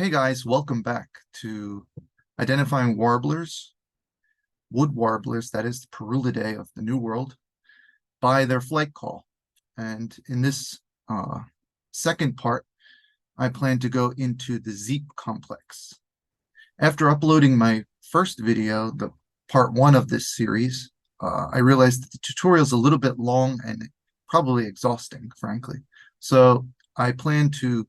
Hey guys, welcome back to identifying warblers, wood warblers, that is the Parulidae of the New World, by their flight call. And in this second part, I plan to go into the Zeep Complex. After uploading my first video, the part one of this series, I realized that the tutorial is a little bit long and probably exhausting, frankly. So I plan to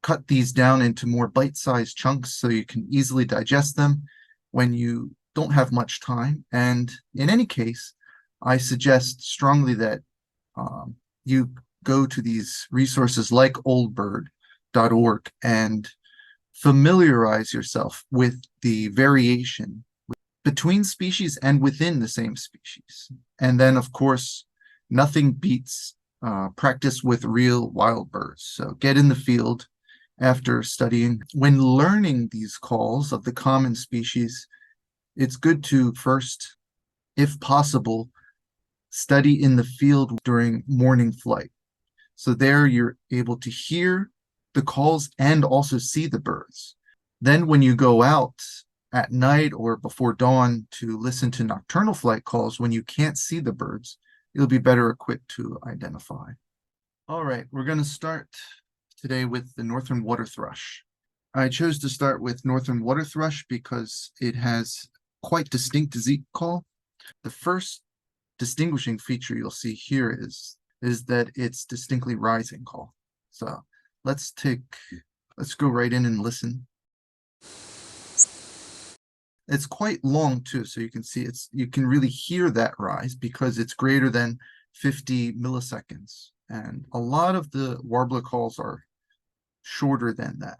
cut these down into more bite-sized chunks so you can easily digest them when you don't have much time. And in any case, I suggest strongly that you go to these resources like oldbird.org and familiarize yourself with the variation between species and within the same species. And then, of course, nothing beats practice with real wild birds. So get in the field after studying. When learning these calls of the common species, it's good to first, if possible, study in the field during morning flight. So there you're able to hear the calls and also see the birds. Then when you go out at night or before dawn to listen to nocturnal flight calls, when you can't see the birds, you'll be better equipped to identify. All right, we're going to start today with the northern waterthrush. I chose to start with northern waterthrush because it has quite distinct Zeep call. The first distinguishing feature you'll see here is that it's distinctly rising call. So let's go right in and listen. It's quite long too, so you can see you can really hear that rise because it's greater than 50 milliseconds. And a lot of the warbler calls are shorter than that.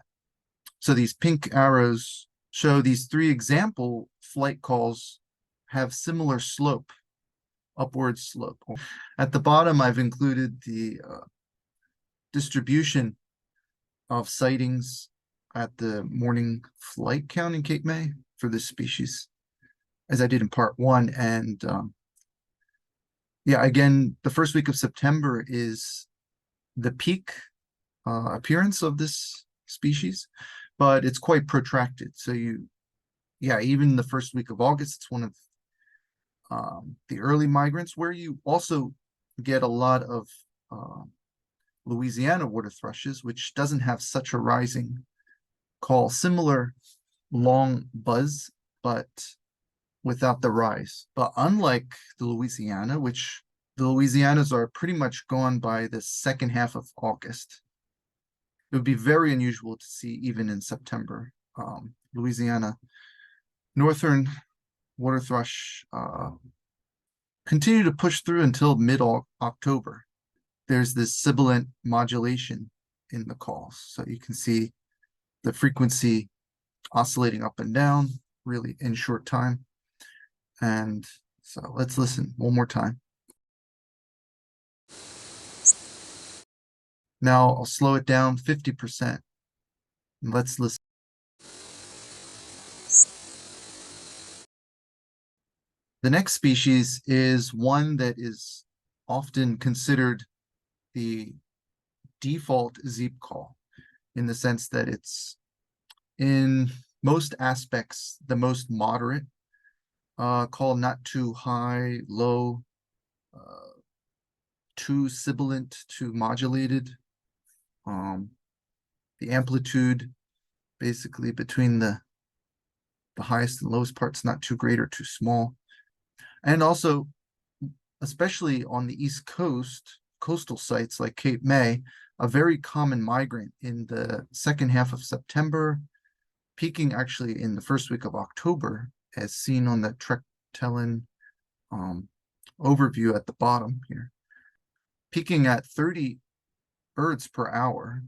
So these pink arrows show these three example flight calls have similar slope, upward slope. At the bottom, I've included the distribution of sightings at the morning flight count in Cape May for this species, as I did in part one. And yeah, again, the first week of September is the peak appearance of this species, but it's quite protracted. So even the first week of August, it's one of the early migrants where you also get a lot of Louisiana water thrushes, which doesn't have such a rising call, similar long buzz, but without the rise. But unlike the Louisiana, which the Louisianas are pretty much gone by the second half of August. It would be very unusual to see even in September. Louisiana northern water thrush continue to push through until mid-October. There's this sibilant modulation in the calls. So you can see the frequency oscillating up and down really in short time. And so let's listen one more time. Now I'll slow it down 50%. And let's listen. The next species is one that is often considered the default Zeep call, in the sense that it's in most aspects the most moderate call, not too high, low, too sibilant, too modulated. The amplitude basically between the highest and lowest parts, not too great or too small. And also, especially on the East Coast, coastal sites like Cape May, a very common migrant in the second half of September, peaking actually in the first week of October, as seen on the Trectellin overview at the bottom here, peaking at 30 birds per hour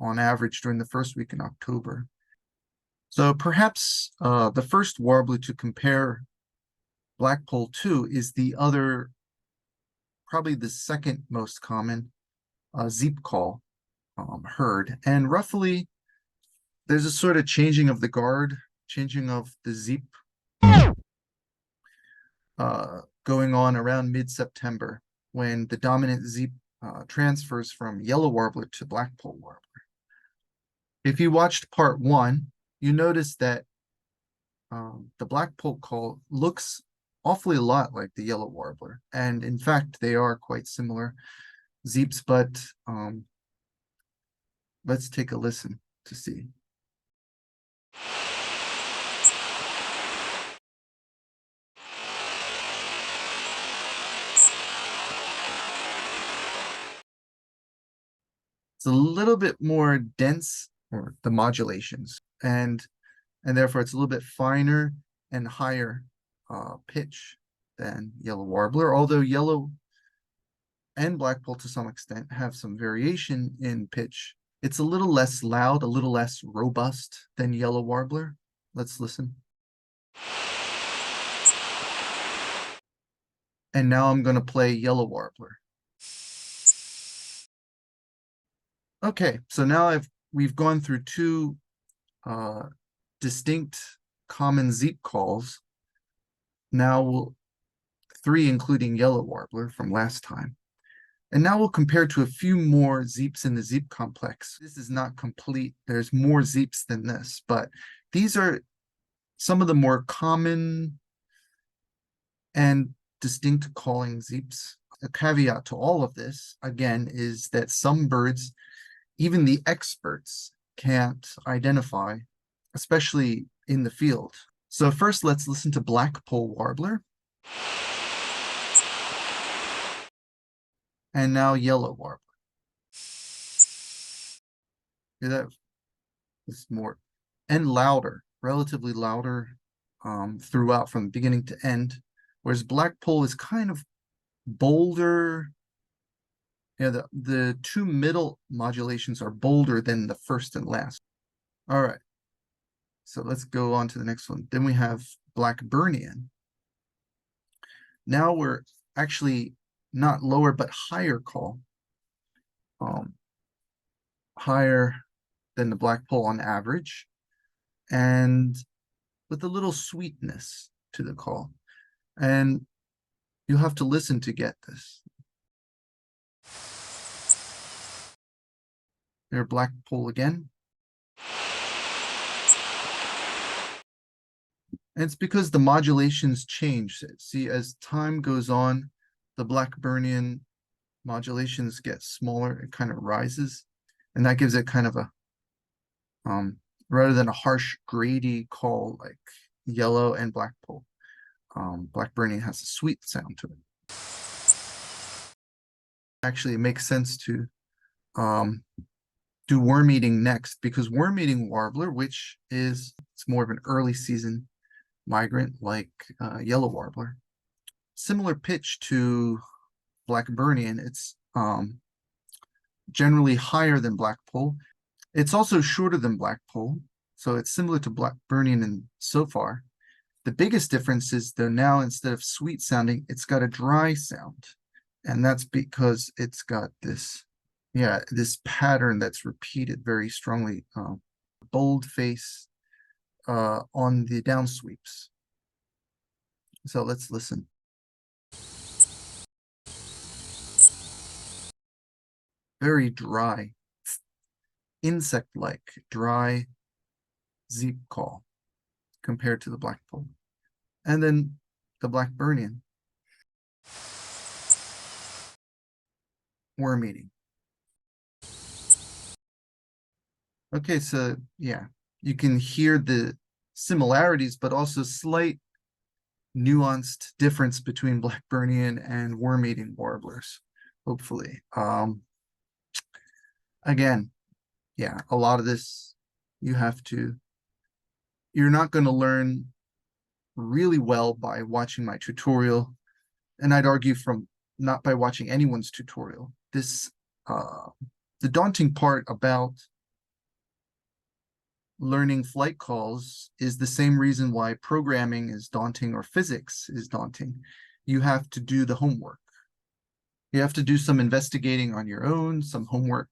on average during the first week in October. So perhaps the first warbler to compare Blackpoll to is the other, probably the second most common Zeep call heard. And roughly, there's a sort of changing of the guard, changing of the Zeep going on around mid-September, when the dominant Zeep transfers from yellow warbler to Blackpoll warbler. If you watched part 1, you noticed that the Blackpoll call looks awfully a lot like the yellow warbler, and in fact they are quite similar Zeeps, but let's take a listen to see. It's a little bit more dense, or the modulations, and therefore it's a little bit finer and higher pitch than yellow warbler, although yellow and Blackpoll to some extent have some variation in pitch. It's a little less loud, a little less robust than yellow warbler. Let's listen. And now I'm going to play yellow warbler. Okay, so now we've gone through two distinct common Zeep calls. Now three including yellow warbler from last time. And now we'll compare to a few more Zeeps in the Zeep complex. This is not complete. There's more Zeeps than this, but these are some of the more common and distinct calling Zeeps. A caveat to all of this, again, is that some birds, even the experts, can't identify, especially in the field. So first, let's listen to Blackpoll Warbler. And now yellow warbler. Yeah, that is more and louder, relatively louder throughout from beginning to end, whereas Blackpoll is kind of bolder. Yeah, the two middle modulations are bolder than the first and last. All right, so let's go on to the next one. Then we have Blackburnian. Now we're actually not lower but higher call, higher than the Blackpoll on average, and with a little sweetness to the call. And you'll have to listen to get this. There, Blackpoll again. And it's because the modulations change. See, as time goes on, the Blackburnian modulations get smaller. It kind of rises, and that gives it kind of a rather than a harsh grady call like yellow and Blackpoll, Blackburnian has a sweet sound to it. Actually, it makes sense to do worm eating next, because worm eating warbler, which is it's more of an early season migrant like yellow warbler, similar pitch to Blackburnian. It's generally higher than Blackpoll. It's also shorter than Blackpoll, so it's similar to Blackburnian in so far. The biggest difference is though now instead of sweet sounding, it's got a dry sound, and that's because it's got this, yeah, this pattern that's repeated very strongly, bold face on the down sweeps. So let's listen. Very dry, insect-like, dry Zeep call compared to the Blackpoll. And then the Blackburnian. Worm eating. Okay, so yeah, you can hear the similarities, but also slight nuanced difference between Blackburnian and worm-eating warblers, hopefully. Again, yeah, a lot of this you're not going to learn really well by watching my tutorial, and I'd argue from not by watching anyone's tutorial. This the daunting part about learning flight calls is the same reason why programming is daunting or physics is daunting. You have to do the homework. You have to do some investigating on your own, some homework,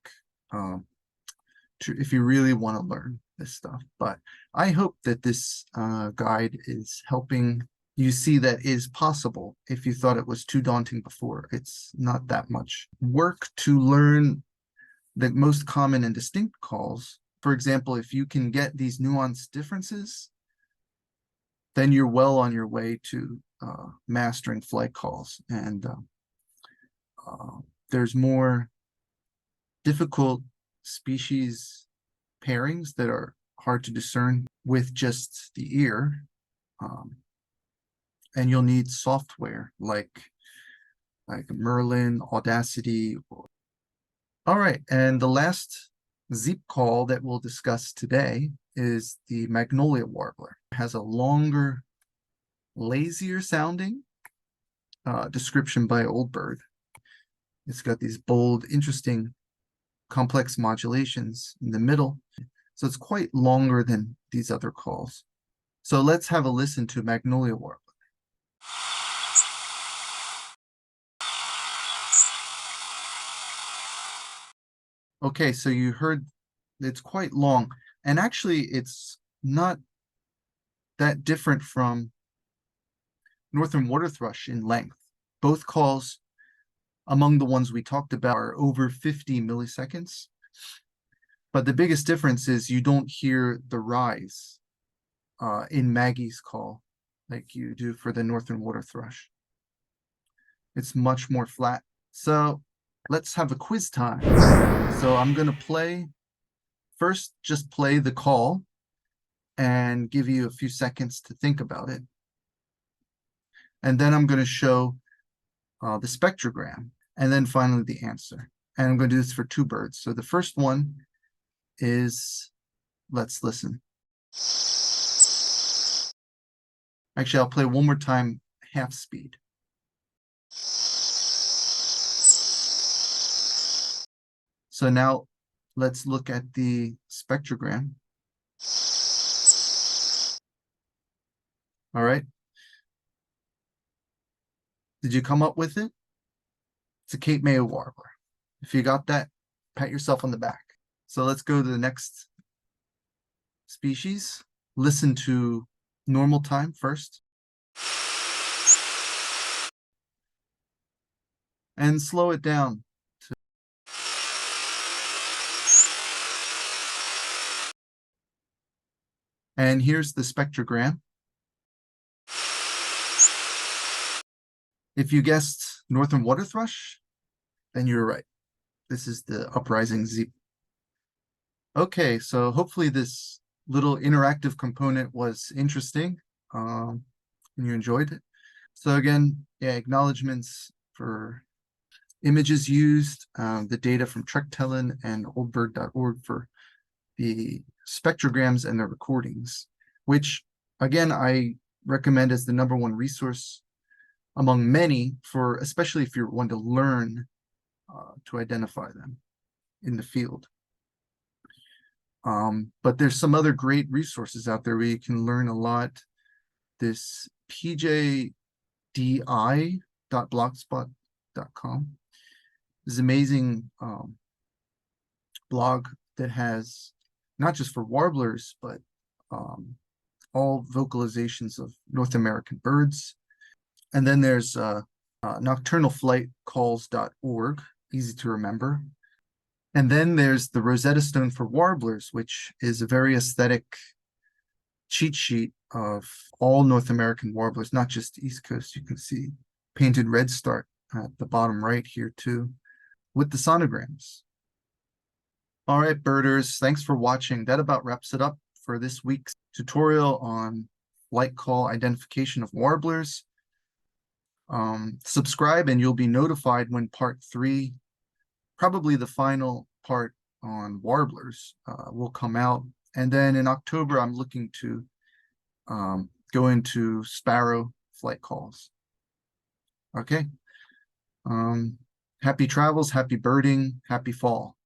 if you really want to learn this stuff. But I hope that this guide is helping you see that is possible. If you thought it was too daunting before, it's not that much work to learn the most common and distinct calls, for example, if you can get these nuance differences, then you're well on your way to mastering flight calls. And there's more difficult species pairings that are hard to discern with just the ear. And you'll need software like Merlin, Audacity. All right, and the last Zeep call that we'll discuss today is the Magnolia Warbler. It has a longer, lazier sounding description by Old Bird. It's got these bold, interesting, complex modulations in the middle. So it's quite longer than these other calls. So let's have a listen to Magnolia Warbler. Okay, so you heard it's quite long. And actually, it's not that different from northern waterthrush in length. Both calls, among the ones we talked about, are over 50 milliseconds. But the biggest difference is you don't hear the rise in Maggie's call like you do for the northern waterthrush. It's much more flat. So let's have a quiz time. So I'm going to play, first just play the call and give you a few seconds to think about it. And then I'm going to show the spectrogram, and then finally the answer. And I'm going to do this for two birds. So the first one is, let's listen. Actually, I'll play one more time, half speed. So now let's look at the spectrogram. All right. Did you come up with it? It's a Cape Mayo warbler. If you got that, pat yourself on the back. So let's go to the next species. Listen to normal time first. And slow it down to and here's the spectrogram. If you guessed northern waterthrush, then you're right. This is the uprising Zeep. Okay, so hopefully this little interactive component was interesting and you enjoyed it. So again, yeah, acknowledgements for images used, the data from Trektellen and oldbird.org for the spectrograms and the recordings, which again, I recommend as the #1 resource among many for, especially if you want to learn to identify them in the field. But there's some other great resources out there where you can learn a lot. This pjdi.blogspot.com is an amazing blog that has not just for warblers, but all vocalizations of North American birds. And then there's nocturnalflightcalls.org, easy to remember. And then there's the Rosetta Stone for Warblers, which is a very aesthetic cheat sheet of all North American warblers, not just the East Coast. You can see painted red start at the bottom right here too, with the sonograms. All right, birders, thanks for watching. That about wraps it up for this week's tutorial on flight call identification of warblers. Subscribe and you'll be notified when part 3, probably the final part on warblers, will come out. And then in October, I'm looking to go into sparrow flight calls. Okay. Happy travels, happy birding, happy fall.